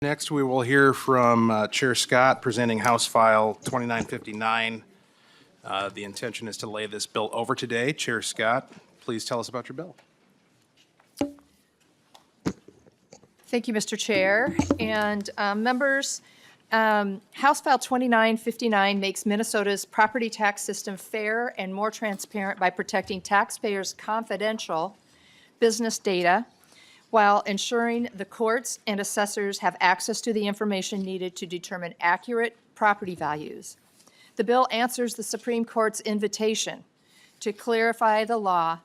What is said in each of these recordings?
Next, we will hear from Chair Scott presenting House File 2959. The intention is to lay this bill over today. Chair Scott, please tell us about your bill. Thank you, Mr. Chair. And members, House File 2959 makes Minnesota's property tax system fair and more transparent by protecting taxpayers' confidential business data while ensuring the courts and assessors have access to the information needed to determine accurate property values. The bill answers the Supreme Court's invitation to clarify the law,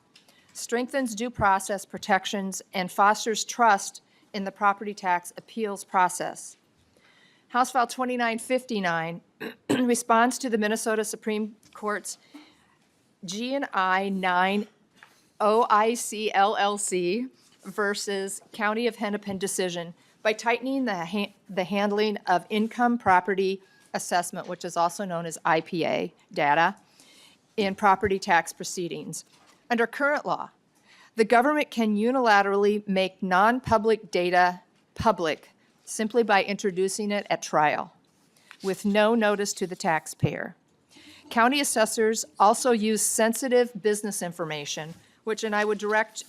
strengthens due process protections, and fosters trust in the property tax appeals process. House File 2959 responds to the Minnesota Supreme Court's G&I 9 OIC LLC versus County of Hennepin decision by tightening the handling of income property assessment, which is also known as IPA data, in property tax proceedings. Under current law, the government can unilaterally make non-public data public simply by introducing it at trial, with no notice to the taxpayer. County assessors also use sensitive business information, which, and I would direct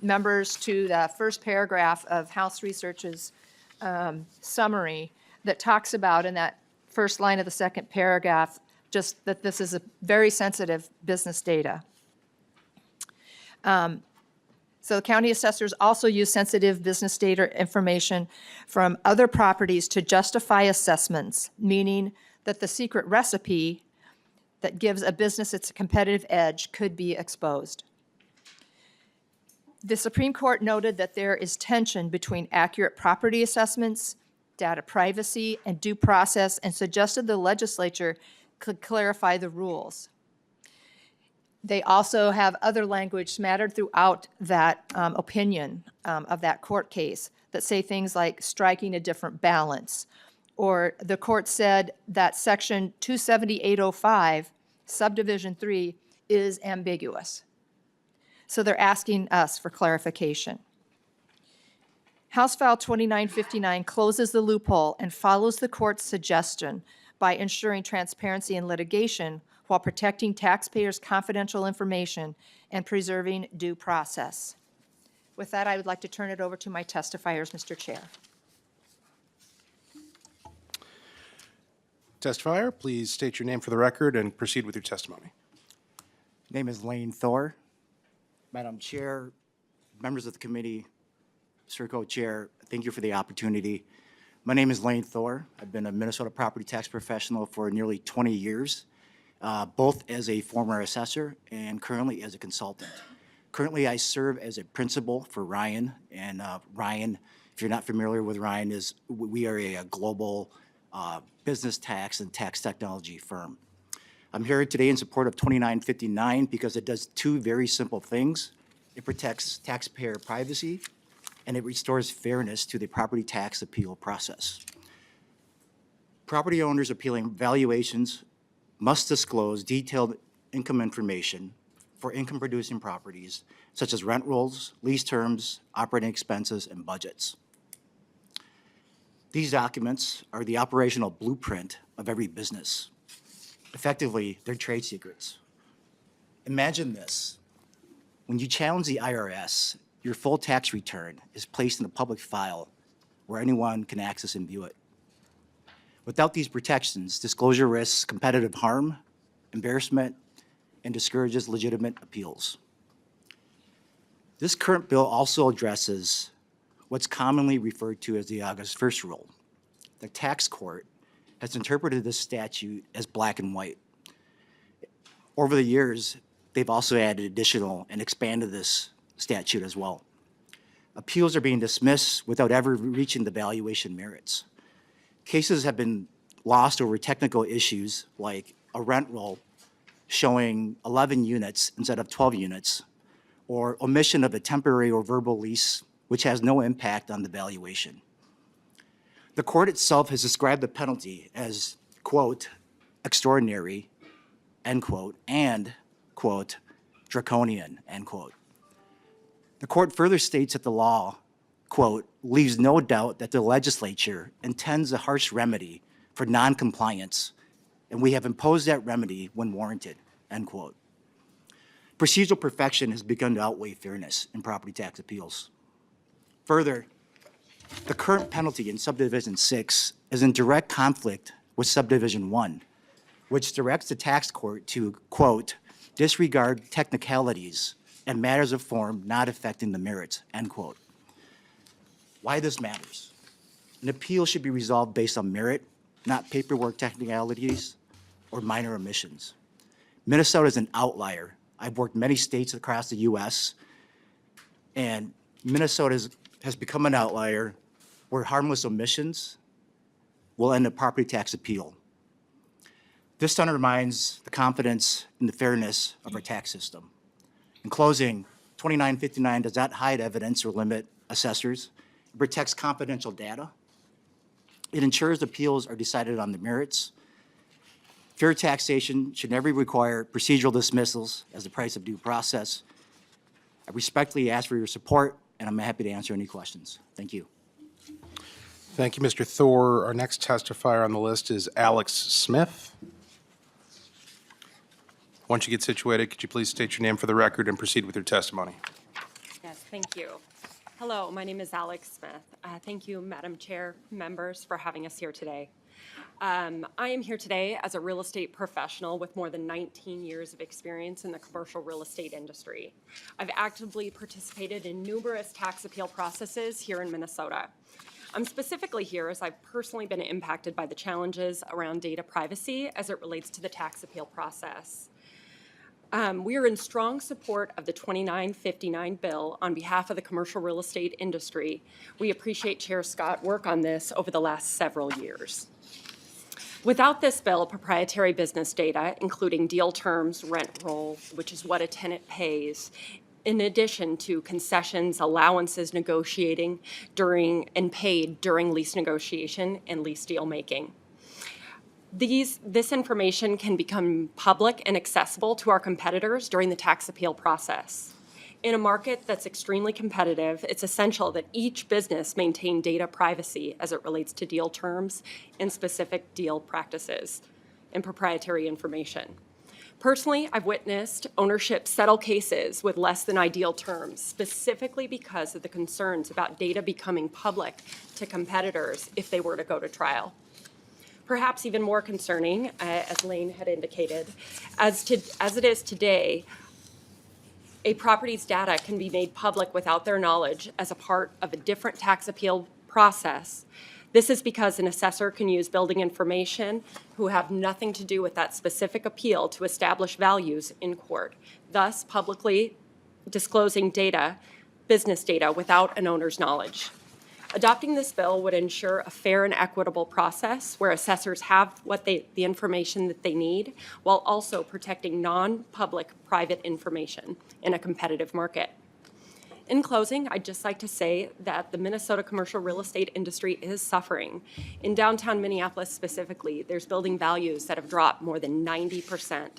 members to the first paragraph of House Research's summary that talks about, in that first line of the second paragraph, just that this is a very sensitive business data. So county assessors also use sensitive business data information from other properties to justify assessments, meaning that the secret recipe that gives a business its competitive edge could be exposed. The Supreme Court noted that there is tension between accurate property assessments, data privacy, and due process, and suggested the legislature could clarify the rules. They also have other language smattered throughout that opinion of that court case that say things like striking a different balance, or the court said that Section 27805, Subdivision 3, is ambiguous. So they're asking us for clarification. House File 2959 closes the loophole and follows the court's suggestion by ensuring transparency in litigation while protecting taxpayers' confidential information and preserving due process. With that, I would like to turn it over to my testifiers, Mr. Chair. Testifier, please state your name for the record and proceed with your testimony. Name is Lane Thor. Madam Chair, members of the committee, Sir Co-Chair, thank you for the opportunity. My name is Lane Thor. I've been a Minnesota property tax professional for nearly 20 years, both as a former assessor and currently as a consultant. Currently, I serve as a principal for Ryan, and Ryan, if you're not familiar with Ryan, we are a global business tax and tax technology firm. I'm here today in support of 2959 because it does two very simple things. It protects taxpayer privacy, and it restores fairness to the property tax appeal process. Property owners appealing valuations must disclose detailed income information for income-producing properties, such as rent rolls, lease terms, operating expenses, and budgets. These documents are the operational blueprint of every business. Effectively, they're trade secrets. Imagine this. When you challenge the IRS, your full tax return is placed in a public file where anyone can access and view it. Without these protections, disclosure risks competitive harm, embarrassment, and discourages legitimate appeals. This current bill also addresses what's commonly referred to as the August 1st rule. The tax court has interpreted this statute as black and white. Over the years, they've also added additional and expanded this statute as well. Appeals are being dismissed without ever reaching the valuation merits. Cases have been lost over technical issues like a rent roll showing 11 units instead of 12 units, or omission of a temporary or verbal lease which has no impact on the valuation. The court itself has described the penalty as, quote, extraordinary, end quote, and, quote, draconian, end quote. The court further states that the law, quote, leaves no doubt that the legislature intends a harsh remedy for noncompliance, and we have imposed that remedy when warranted, end quote. Procedural perfection has begun to outweigh fairness in property tax appeals. Further, the current penalty in Subdivision 6 is in direct conflict with Subdivision 1, which directs the tax court to, quote, disregard technicalities and matters of form not affecting the merits, end quote. Why this matters? An appeal should be resolved based on merit, not paperwork technicalities or minor omissions. Minnesota is an outlier. I've worked many states across the U.S., and Minnesota has become an outlier where harmless omissions will end a property tax appeal. This undermines the confidence in the fairness of our tax system. In closing, 2959 does not hide evidence or limit assessors. It protects confidential data. It ensures appeals are decided on the merits. Fair taxation should never require procedural dismissals as the price of due process. I respectfully ask for your support, and I'm happy to answer any questions. Thank you. Thank you, Mr. Thor. Our next testifier on the list is Alex Smith. Once you get situated, could you please state your name for the record and proceed with your testimony? Yes, thank you. Hello, my name is Alex Smith. Thank you, Madam Chair, members, for having us here today. I am here today as a real estate professional with more than 19 years of experience in the commercial real estate industry. I've actively participated in numerous tax appeal processes here in Minnesota. I'm specifically here as I've personally been impacted by the challenges around data privacy as it relates to the tax appeal process. We are in strong support of the 2959 bill on behalf of the commercial real estate industry. We appreciate Chair Scott's work on this over the last several years. Without this bill, proprietary business data, including deal terms, rent roll, which is what a tenant pays, in addition to concessions, allowances negotiating and paid during lease negotiation and lease deal making. This information can become public and accessible to our competitors during the tax appeal process. In a market that's extremely competitive, it's essential that each business maintain data privacy as it relates to deal terms and specific deal practices and proprietary information. Personally, I've witnessed ownership settle cases with less than ideal terms, specifically because of the concerns about data becoming public to competitors if they were to go to trial. Perhaps even more concerning, as Lane had indicated, as it is today, a property's data can be made public without their knowledge as a part of a different tax appeal process. This is because an assessor can use building information who have nothing to do with that specific appeal to establish values in court, thus publicly disclosing data, business data, without an owner's knowledge. Adopting this bill would ensure a fair and equitable process where assessors have the information that they need while also protecting non-public private information in a competitive market. In closing, I'd just like to say that the Minnesota commercial real estate industry is suffering. In downtown Minneapolis specifically, there's building values that have dropped more than 90%.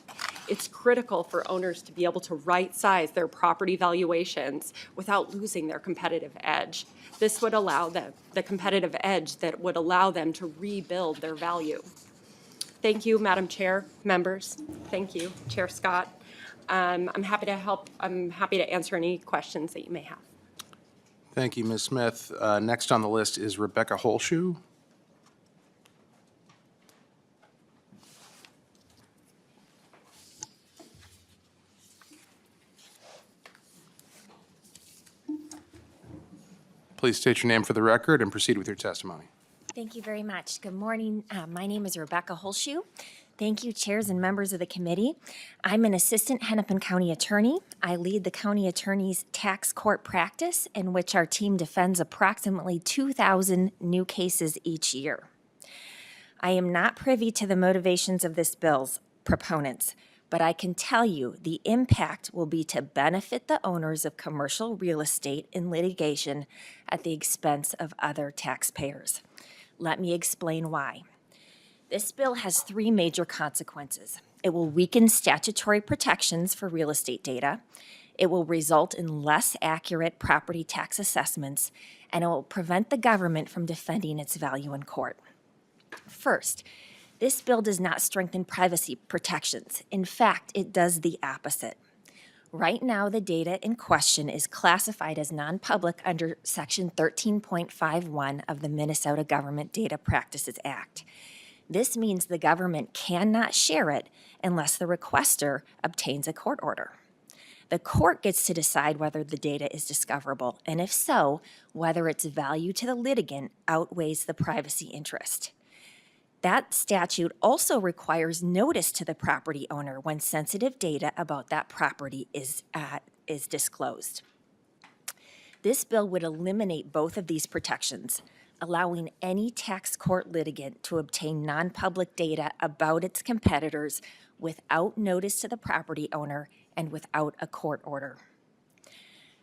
It's critical for owners to be able to right-size their property valuations without losing their competitive edge. This would allow the competitive edge that would allow them to rebuild their value. Thank you, Madam Chair, members. Thank you, Chair Scott. I'm happy to help. I'm happy to answer any questions that you may have. Thank you, Ms. Smith. Next on the list is Rebecca Holshoe. Please state your name for the record and proceed with your testimony. Thank you very much. Good morning. My name is Rebecca Holshoe. Thank you, chairs and members of the committee. I'm an assistant Hennepin County attorney. I lead the county attorney's tax court practice, in which our team defends approximately 2,000 new cases each year. I am not privy to the motivations of this bill's proponents, but I can tell you the impact will be to benefit the owners of commercial real estate in litigation at the expense of other taxpayers. Let me explain why. This bill has three major consequences. It will weaken statutory protections for real estate data. It will result in less accurate property tax assessments, and it will prevent the government from defending its value in court. First, this bill does not strengthen privacy protections. In fact, it does the opposite. Right now, the data in question is classified as non-public under Section 13.51 of the Minnesota Government Data Practices Act. This means the government cannot share it unless the requester obtains a court order. The court gets to decide whether the data is discoverable, and if so, whether its value to the litigant outweighs the privacy interest. That statute also requires notice to the property owner when sensitive data about that property is disclosed. This bill would eliminate both of these protections, allowing any tax court litigant to obtain non-public data about its competitors without notice to the property owner and without a court order.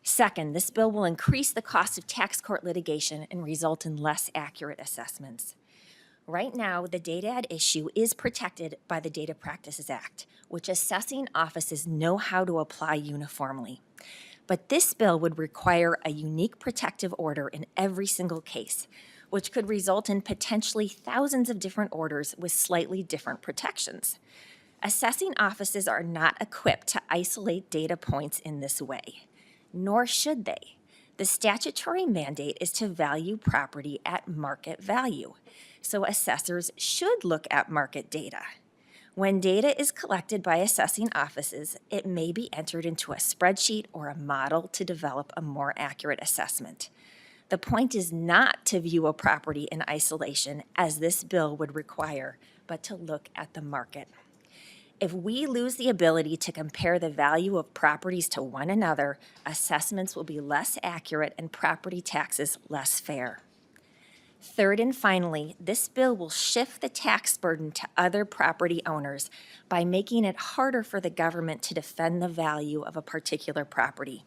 Second, this bill will increase the cost of tax court litigation and result in less accurate assessments. Right now, the data at issue is protected by the Data Practices Act, which assessing offices know how to apply uniformly. But this bill would require a unique protective order in every single case, which could result in potentially thousands of different orders with slightly different protections. Assessing offices are not equipped to isolate data points in this way, nor should they. The statutory mandate is to value property at market value, so assessors should look at market data. When data is collected by assessing offices, it may be entered into a spreadsheet or a model to develop a more accurate assessment. The point is not to view a property in isolation, as this bill would require, but to look at the market. If we lose the ability to compare the value of properties to one another, assessments will be less accurate and property taxes less fair. Third and finally, this bill will shift the tax burden to other property owners by making it harder for the government to defend the value of a particular property.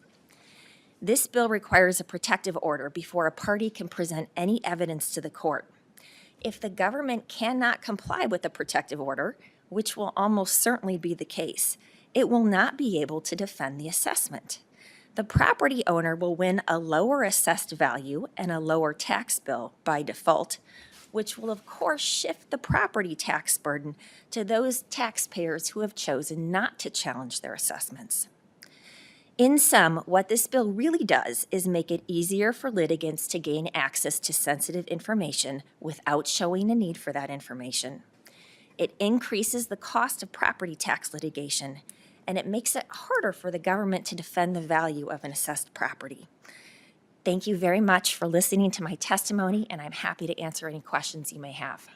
This bill requires a protective order before a party can present any evidence to the court. If the government cannot comply with the protective order, which will almost certainly be the case, it will not be able to defend the assessment. The property owner will win a lower assessed value and a lower tax bill by default, which will of course shift the property tax burden to those taxpayers who have chosen not to challenge their assessments. In sum, what this bill really does is make it easier for litigants to gain access to sensitive information without showing a need for that information. It increases the cost of property tax litigation, and it makes it harder for the government to defend the value of an assessed property. Thank you very much for listening to my testimony, and I'm happy to answer any questions you may have.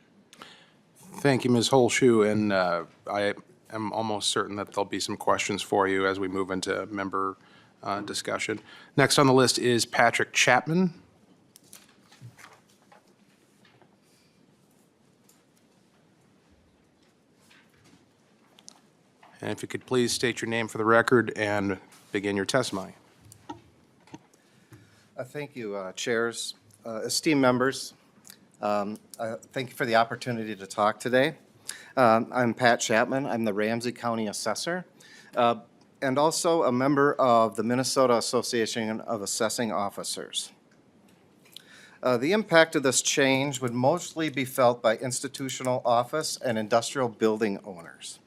Thank you, Ms. Holshoe, and I am almost certain that there'll be some questions for you as we move into member discussion. Next on the list is Patrick Chapman. And if you could please state your name for the record and begin your testimony. Thank you, chairs. Esteemed members, thank you for the opportunity to talk today. I'm Pat Chapman. I'm the Ramsey County Assessor and also a member of the Minnesota Association of Assessing Officers. The impact of this change would mostly be felt by institutional office and industrial building owners.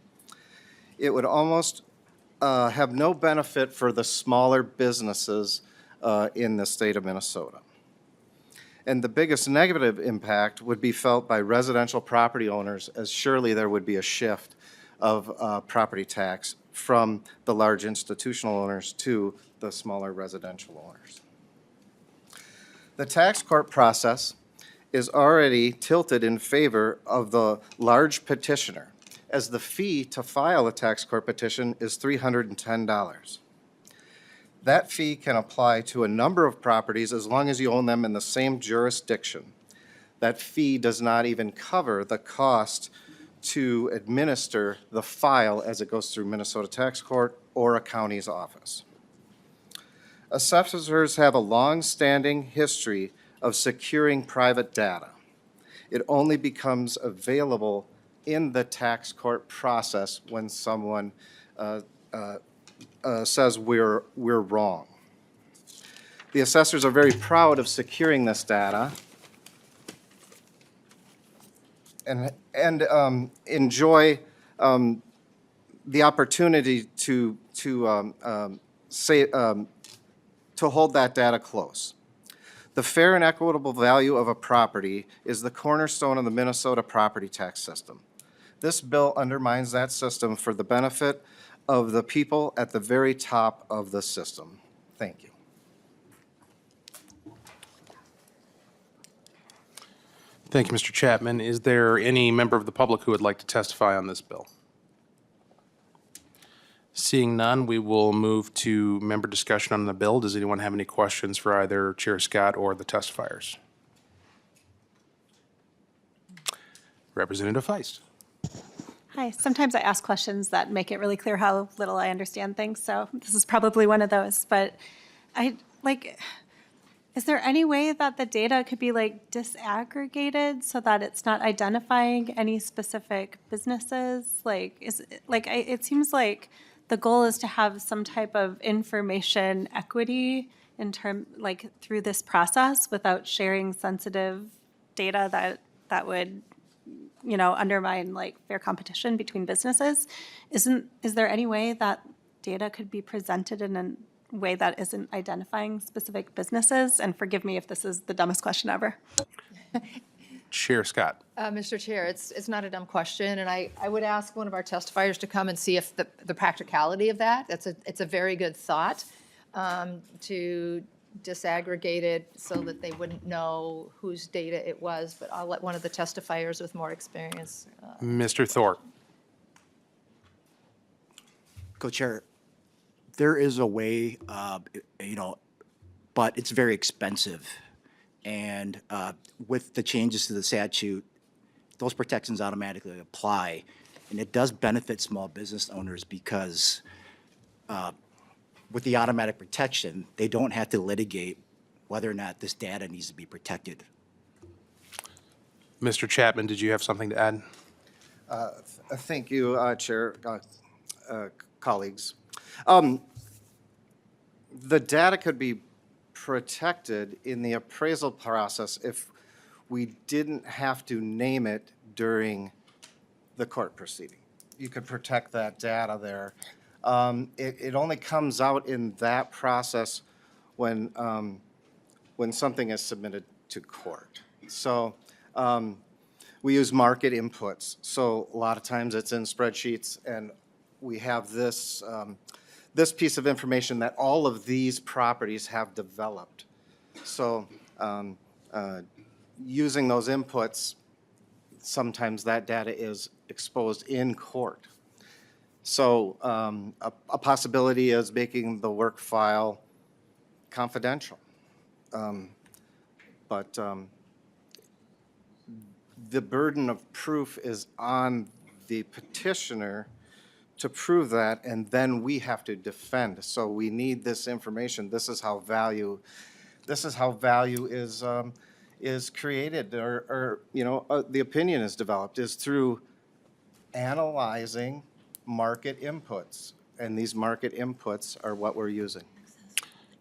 It would almost have no benefit for the smaller businesses in the state of Minnesota. And the biggest negative impact would be felt by residential property owners, as surely there would be a shift of property tax from the large institutional owners to the smaller residential owners. The tax court process is already tilted in favor of the large petitioner, as the fee to file a tax court petition is $310. That fee can apply to a number of properties as long as you own them in the same jurisdiction. That fee does not even cover the cost to administer the file as it goes through Minnesota Tax Court or a county's office. Assessors have a long-standing history of securing private data. It only becomes available in the tax court process when someone says we're wrong. The assessors are very proud of securing this data and enjoy the opportunity to hold that data close. The fair and equitable value of a property is the cornerstone of the Minnesota property tax system. This bill undermines that system for the benefit of the people at the very top of the system. Thank you. Thank you, Mr. Chapman. Is there any member of the public who would like to testify on this bill? Seeing none, we will move to member discussion on the bill. Does anyone have any questions for either Chair Scott or the testifiers? Representative Feist. Hi, sometimes I ask questions that make it really clear how little I understand things, so this is probably one of those. But is there any way that the data could be disaggregated so that it's not identifying any specific businesses? It seems like the goal is to have some type of information equity through this process without sharing sensitive data that would undermine fair competition between businesses. Is there any way that data could be presented in a way that isn't identifying specific businesses? And forgive me if this is the dumbest question ever. Chair Scott. Mr. Chair, it's not a dumb question, and I would ask one of our testifiers to come and see if the practicality of that. It's a very good thought to disaggregate it so that they wouldn't know whose data it was, but I'll let one of the testifiers with more experience. Mr. Thorpe. Co-Chair, there is a way, but it's very expensive. And with the changes to the statute, those protections automatically apply. And it does benefit small business owners because with the automatic protection, they don't have to litigate whether or not this data needs to be protected. Mr. Chapman, did you have something to add? Thank you, Chair, colleagues. The data could be protected in the appraisal process if we didn't have to name it during the court proceeding. You could protect that data there. It only comes out in that process when something is submitted to court. So we use market inputs. So a lot of times it's in spreadsheets, and we have this this piece of information that all of these properties have developed. So using those inputs, sometimes that data is exposed in court. So a possibility is making the work file confidential. But the burden of proof is on the petitioner to prove that, and then we have to defend. So we need this information. This is how value is created, or the opinion is developed, is through analyzing market inputs, and these market inputs are what we're using.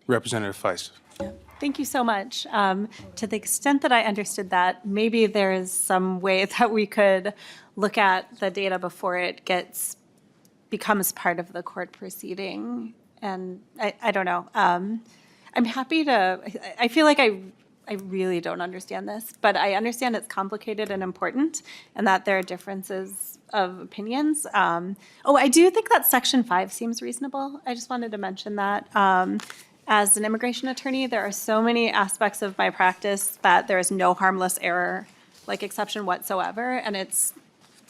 Representative Feist. Thank you so much. To the extent that I understood that, maybe there is some way that we could look at the data before it becomes part of the court proceeding. And I don't know. I'm happy to, I feel like I really don't understand this, but I understand it's complicated and important, and that there are differences of opinions. I do think that Section 5 seems reasonable. I just wanted to mention that. As an immigration attorney, there are so many aspects of my practice that there is no harmless error, exception whatsoever, and it's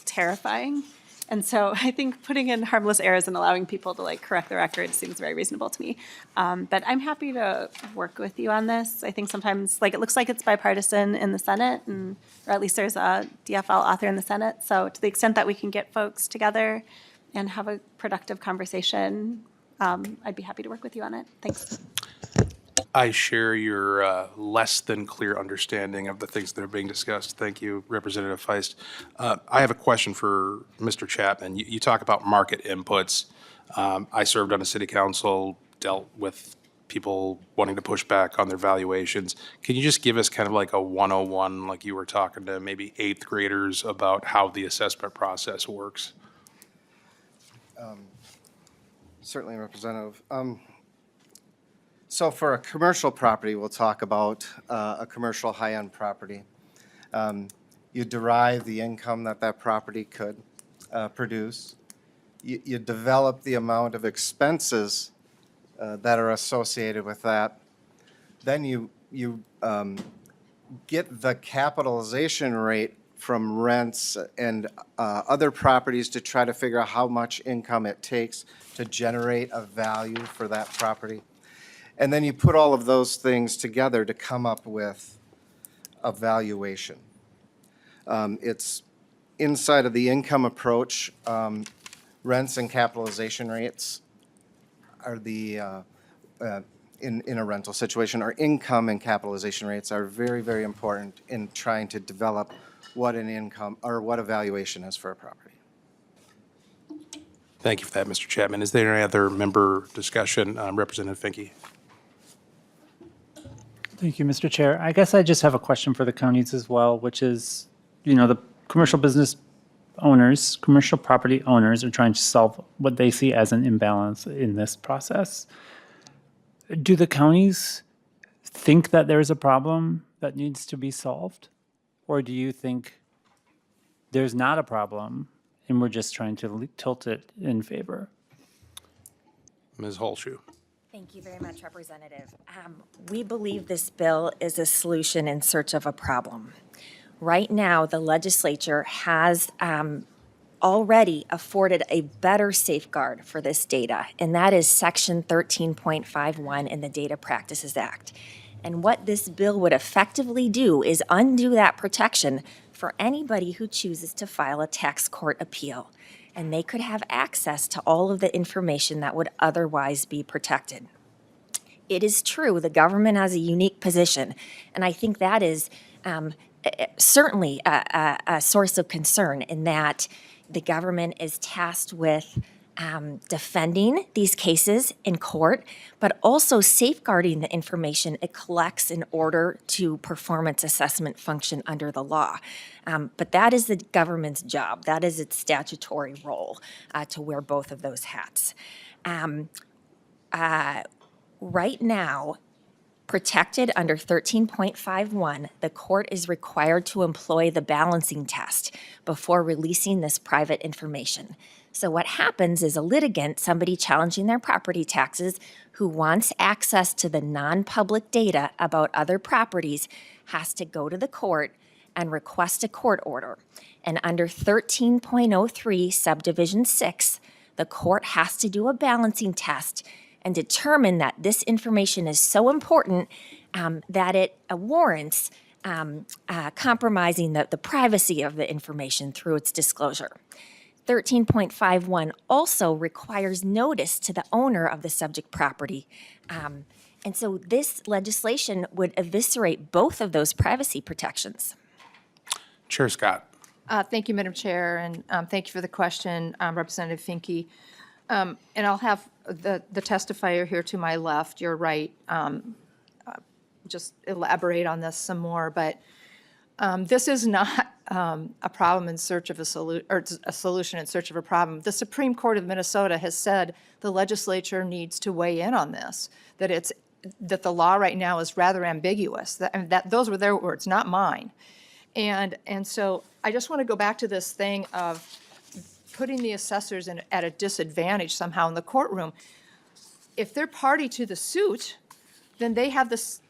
terrifying. And so I think putting in harmless errors and allowing people to correct the record seems very reasonable to me. But I'm happy to work with you on this. I think sometimes, it looks like it's bipartisan in the Senate, or at least there's a DFL author in the Senate. So to the extent that we can get folks together and have a productive conversation, I'd be happy to work with you on it. Thanks. I share your less than clear understanding of the things that are being discussed. Thank you, Representative Feist. I have a question for Mr. Chapman. You talk about market inputs. I served on a city council, dealt with people wanting to push back on their valuations. Can you just give us kind of like a 101, like you were talking to maybe eighth graders about how the assessment process works? Certainly, Representative. So for a commercial property, we'll talk about a commercial high-end property. You derive the income that that property could produce. You develop the amount of expenses that are associated with that. Then you get the capitalization rate from rents and other properties to try to figure out how much income it takes to generate a value for that property. And then you put all of those things together to come up with a valuation. It's inside of the income approach, rents and capitalization rates are the, in a rental situation, our income and capitalization rates are very, very important in trying to develop what an income or what a valuation is for a property. Thank you for that, Mr. Chapman. Is there any other member discussion? Representative Finke. Thank you, Mr. Chair. I guess I just have a question for the counties as well, which is, the commercial business owners, commercial property owners are trying to solve what they see as an imbalance in this process. Do the counties think that there's a problem that needs to be solved? Or do you think there's not a problem and we're just trying to tilt it in favor? Ms. Holshoe. Thank you very much, Representative. We believe this bill is a solution in search of a problem. Right now, the legislature has already afforded a better safeguard for this data, and that is Section 13.51 in the Data Practices Act. And what this bill would effectively do is undo that protection for anybody who chooses to file a tax court appeal. And they could have access to all of the information that would otherwise be protected. It is true, the government has a unique position, and I think that is certainly a source of concern in that the government is tasked with defending these cases in court, but also safeguarding the information it collects in order to perform its assessment function under the law. But that is the government's job. That is its statutory role to wear both of those hats. Right now, protected under 13.51, the court is required to employ the balancing test before releasing this private information. So what happens is a litigant, somebody challenging their property taxes, who wants access to the non-public data about other properties, has to go to the court and request a court order. And under 13.03 subdivision 6, the court has to do a balancing test and determine that this information is so important that it warrants compromising the privacy of the information through its disclosure. 13.51 also requires notice to the owner of the subject property. And so this legislation would eviscerate both of those privacy protections. Chair Scott. Thank you, Madam Chair, and thank you for the question, Representative Finke. And I'll have the testifier here to my left, you're right, just elaborate on this some more, but this is not a problem in search of a solution, or a solution in search of a problem. The Supreme Court of Minnesota has said the legislature needs to weigh in on this, that the law right now is rather ambiguous. Those were their words, not mine. And so I just want to go back to this thing of putting the assessors at a disadvantage somehow in the courtroom. If they're party to the suit, then they have this,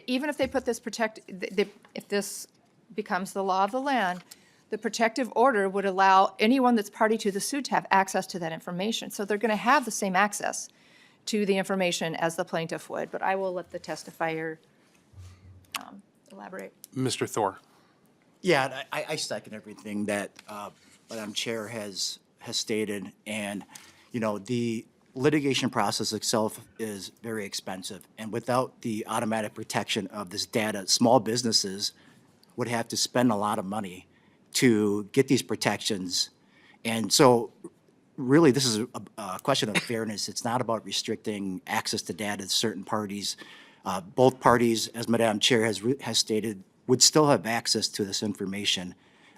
even if they put this if this becomes the law of the land, the protective order would allow anyone that's party to the suit to have access to that information. So they're going to have the same access to the information as the plaintiff would. But I will let the testifier elaborate. Mr. Thor. Yeah, I second everything that Madam Chair has stated, and the litigation process itself is very expensive, and without the automatic protection of this data, small businesses would have to spend a lot of money to get these protections. And so really, this is a question of fairness. It's not about restricting access to data to certain parties. Both parties, as Madam Chair has stated, would still have access to this information.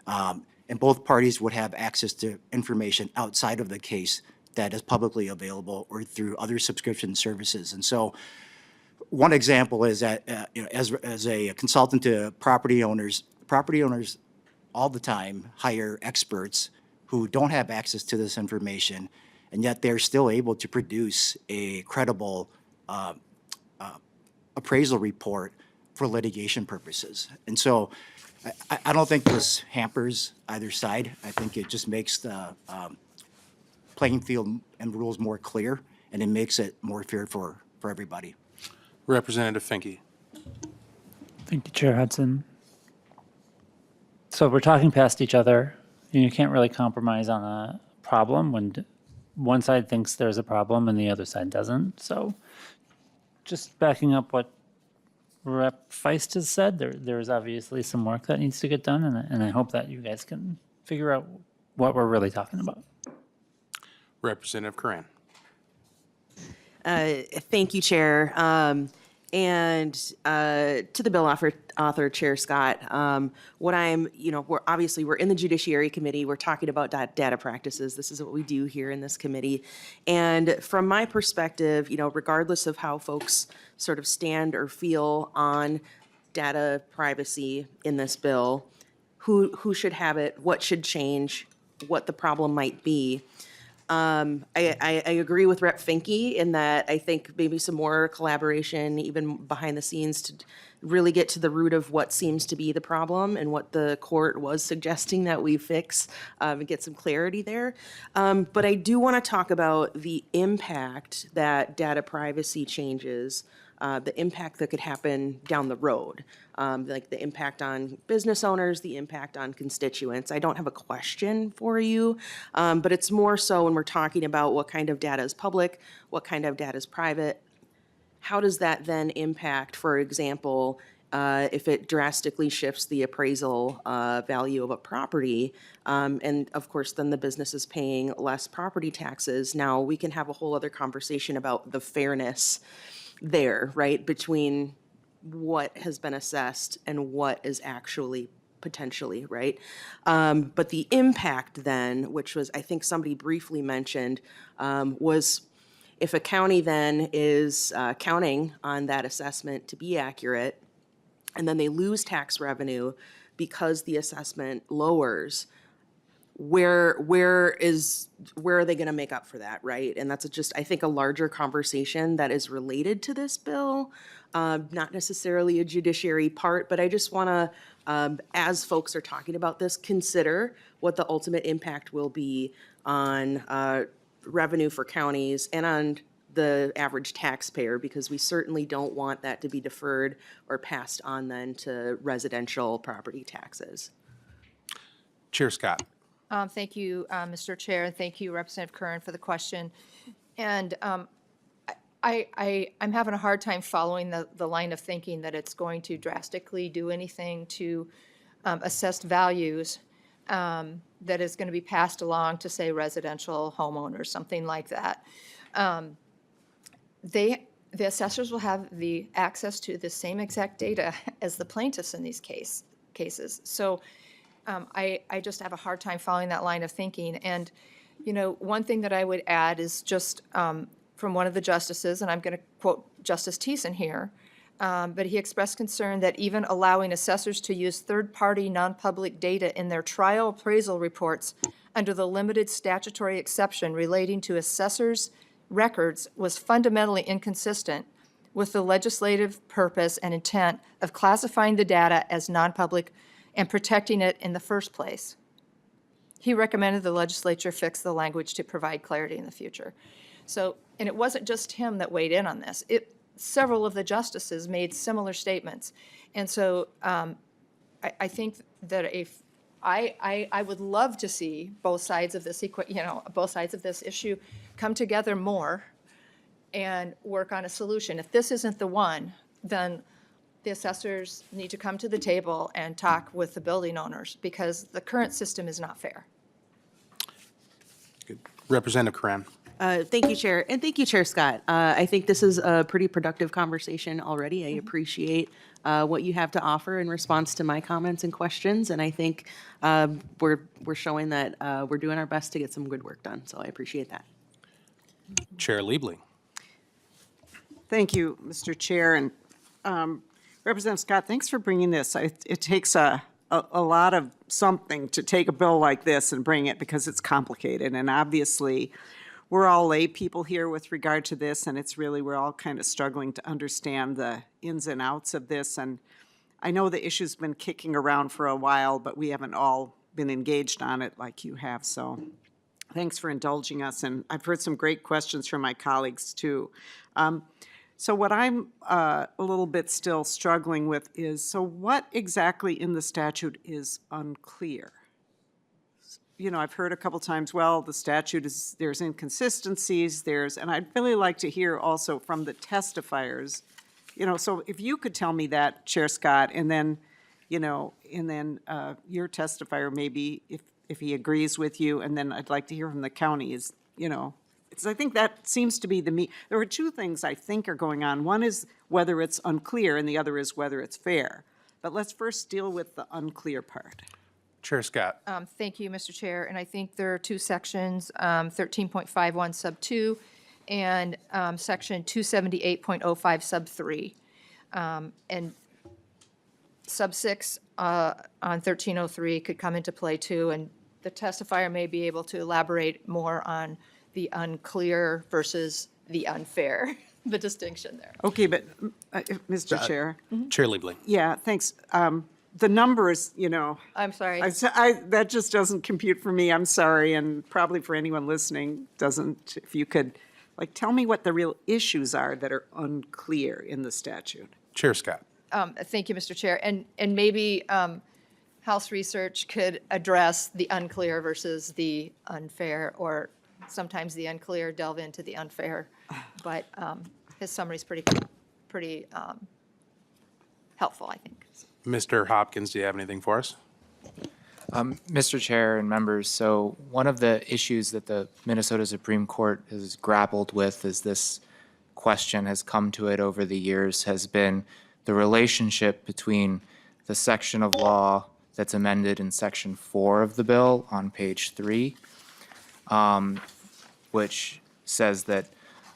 And both parties would have access to information outside of the case that is publicly available or through other subscription services. And so one example is that, as a consultant to property owners all the time hire experts who don't have access to this information, and yet they're still able to produce a credible appraisal report for litigation purposes. And so I don't think this hampers either side. I think it just makes the playing field and rules more clear, and it makes it more fair for everybody. Representative Finke. Thank you, Chair Hudson. So we're talking past each other. You can't really compromise on a problem when one side thinks there's a problem and the other side doesn't. So just backing up what Rep. Feist has said, there's obviously some work that needs to get done, and I hope that you guys can figure out what we're really talking about. Representative Coran. Thank you, Chair. And to the bill author, Chair Scott, we're in the Judiciary Committee. We're talking about data practices. This is what we do here in this committee. And from my perspective, regardless of how folks sort of stand or feel on data privacy in this bill, who should have it, what should change, what the problem might be. I agree with Rep. Finke in that I think maybe some more collaboration, even behind the scenes, to really get to the root of what seems to be the problem and what the court was suggesting that we fix, and get some clarity there. But I do want to talk about the impact that data privacy changes, the impact that could happen down the road, like the impact on business owners, the impact on constituents. I don't have a question for you, but it's more so when we're talking about what kind of data is public, what kind of data is private. How does that then impact, for example, if it drastically shifts the appraisal value of a property, and of course then the business is paying less property taxes. Now we can have a whole other conversation about the fairness there, right, between what has been assessed and what is actually potentially, right? But the impact then, which was, I think somebody briefly mentioned, was if a county then is counting on that assessment to be accurate, and then they lose tax revenue because the assessment lowers, where are they going to make up for that, right? And that's just, I think, a larger conversation that is related to this bill, not necessarily a judiciary part, but I just want to, as folks are talking about this, consider what the ultimate impact will be on revenue for counties and on the average taxpayer, because we certainly don't want that to be deferred or passed on then to residential property taxes. Chair Scott. Thank you, Mr. Chair, and thank you, Representative Curran, for the question. And I'm having a hard time following the line of thinking that it's going to drastically do anything to assessed values that is going to be passed along to, say, residential homeowners, something like that. The assessors will have the access to the same exact data as the plaintiffs in these cases. So I just have a hard time following that line of thinking. And, one thing that I would add is just from one of the justices, and I'm going to quote Justice Thiessen here, but he expressed concern that even allowing assessors to use third-party non-public data in their trial appraisal reports under the limited statutory exception relating to assessors' records was fundamentally inconsistent with the legislative purpose and intent of classifying the data as non-public and protecting it in the first place. He recommended the legislature fix the language to provide clarity in the future. So, and it wasn't just him that weighed in on this. Several of the justices made similar statements. And so I think that I would love to see both sides of this both sides of this issue come together more and work on a solution. If this isn't the one, then the assessors need to come to the table and talk with the building owners, because the current system is not fair. Good. Representative Kran. Thank you, Chair, and thank you, Chair Scott. I think this is a pretty productive conversation already. I appreciate what you have to offer in response to my comments and questions, and I think we're showing that we're doing our best to get some good work done, so I appreciate that. Chair Liebling. Thank you, Mr. Chair, and Representative Scott, thanks for bringing this. It takes a lot of something to take a bill like this and bring it because it's complicated, and obviously, we're all lay people here with regard to this, and it's really, we're all kind of struggling to understand the ins and outs of this, and I know the issue's been kicking around for a while, but we haven't all been engaged on it like you have, so thanks for indulging us, and I've heard some great questions from my colleagues, too. So what I'm a little bit still struggling with is, so what exactly in the statute is unclear? You know, I've heard a couple times, well, the statute is, there's inconsistencies, and I'd really like to hear also from the testifiers, you know, so if you could tell me that, Chair Scott, and then, you know, and then your testifier maybe, if he agrees with you, and then I'd like to hear from the county is, you know, because I think that seems to be there are two things I think are going on. One is whether it's unclear, and the other is whether it's fair. But let's first deal with the unclear part. Chair Scott. Thank you, Mr. Chair, and I think there are two sections, 13.51 sub 2 and section 278.05 sub 3. And sub 6 on 1303 could come into play too, and the testifier may be able to elaborate more on the unclear versus the unfair, the distinction there. Okay, but Mr. Chair, Chair Liebling. yeah, thanks. The numbers, you know, I'm sorry. that just doesn't compute for me. I'm sorry, and probably for anyone listening doesn't. If you could, like, tell me what the real issues are that are unclear in the statute. Chair Scott. Thank you, Mr. Chair. And maybe House Research could address the unclear versus the unfair, or sometimes the unclear delve into the unfair. But his summary is pretty helpful, I think. Mr. Hopkins, do you have anything for us? Mr. Chair and members, so one of the issues that the Minnesota Supreme Court has grappled with as this question has come to it over the years has been the relationship between the section of law that's amended in Section 4 of the bill on page 3, which says that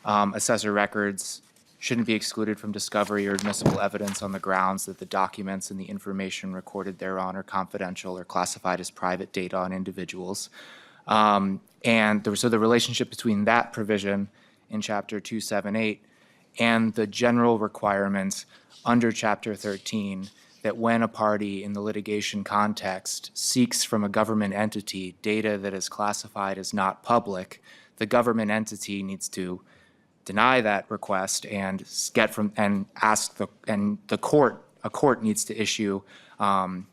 assessor records shouldn't be excluded from discovery or admissible evidence on the grounds that the documents and the information recorded thereon are confidential or classified as private data on individuals. So the relationship between that provision in Chapter 278 and the general requirements under Chapter 13 that when a party in the litigation context seeks from a government entity data that is classified as not public, the government entity needs to deny that request and a court needs to issue an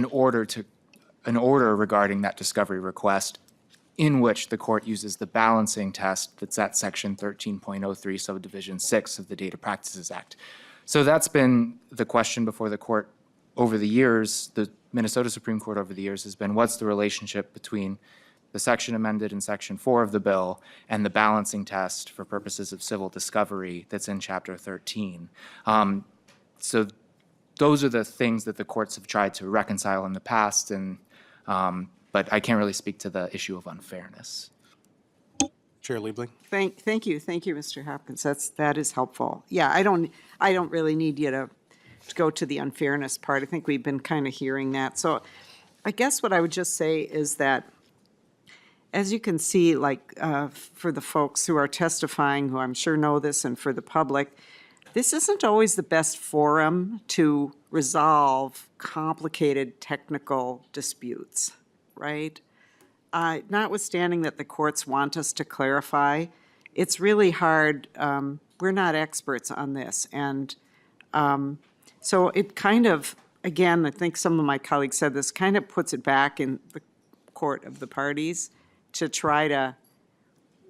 order regarding that discovery request, in which the court uses the balancing test that's at Section 13.03 subdivision 6 of the Data Practices Act. So that's been the question before the court over the years. The Minnesota Supreme Court over the years has been, what's the relationship between the section amended in Section 4 of the bill and the balancing test for purposes of civil discovery that's in Chapter 13. So those are the things that the courts have tried to reconcile in the past, but I can't really speak to the issue of unfairness. Chair Liebling. Thank you, Mr. Hopkins. That is helpful. Yeah, I don't really need you to go to the unfairness part. I think we've been kind of hearing that. So I guess what I would just say is that, as you can see, like for the folks who are testifying, who I'm sure know this, and for the public, this isn't always the best forum to resolve complicated technical disputes, right? Notwithstanding that the courts want us to clarify, it's really hard. We're not experts on this. And so it kind of, again, I think some of my colleagues said this, kind of puts it back in the court of the parties to try to,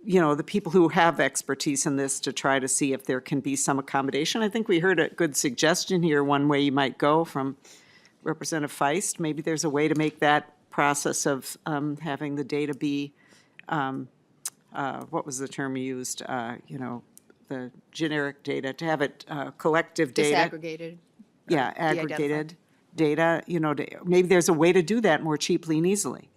you know, the people who have expertise in this, to try to see if there can be some accommodation. I think we heard a good suggestion here, one way you might go from Representative Feist. Maybe there's a way to make that process of having the data be what was the term you used, the generic data, to have it collective data. Disaggregated. Yeah, de-identified. aggregated data, maybe there's a way to do that more cheaply and easily.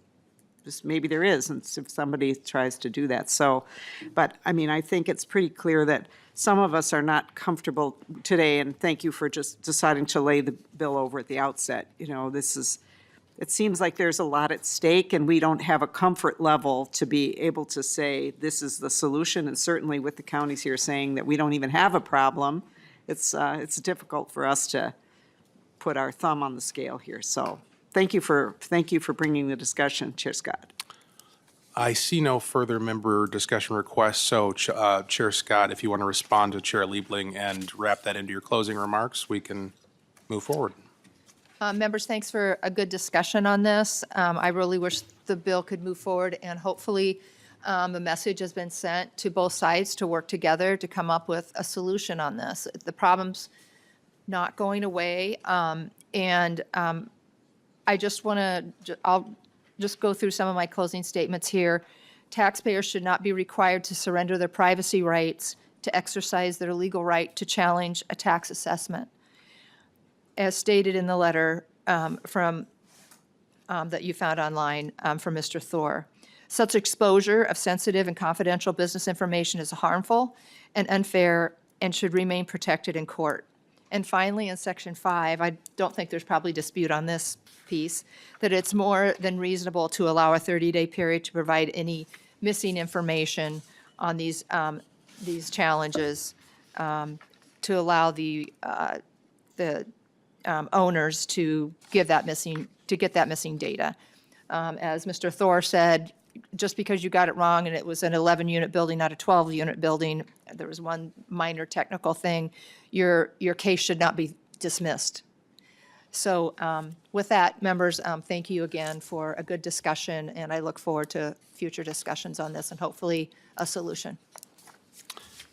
Just maybe there is, and if somebody tries to do that. So, but, I mean, I think it's pretty clear that some of us are not comfortable today, and thank you for just deciding to lay the bill over at the outset. It seems like there's a lot at stake, and we don't have a comfort level to be able to say this is the solution, and certainly with the counties here saying that we don't even have a problem, it's difficult for us to put our thumb on the scale here. So thank you for bringing the discussion, Chair Scott. I see no further member discussion requests, so Chair Scott, if you want to respond to Chair Liebling and wrap that into your closing remarks, we can move forward. Members, thanks for a good discussion on this. I really wish the bill could move forward, and hopefully the message has been sent to both sides to work together to come up with a solution on this. The problem's not going away, and I just want to, I'll just go through some of my closing statements here. Taxpayers should not be required to surrender their privacy rights to exercise their legal right to challenge a tax assessment. As stated in the letter that you found online from Mr. Thor. Such exposure of sensitive and confidential business information is harmful and unfair and should remain protected in court. And finally, in Section 5, I don't think there's probably dispute on this piece, that it's more than reasonable to allow a 30-day period to provide any missing information on these challenges to allow the owners to get that missing data. As Mr. Thor said, just because you got it wrong and it was an 11-unit building, not a 12-unit building, there was one minor technical thing, your case should not be dismissed. So with that, members, thank you again for a good discussion, and I look forward to future discussions on this and hopefully a solution.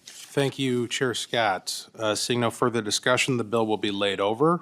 Thank you, Chair Scott. Seeing no further discussion, the bill will be laid over.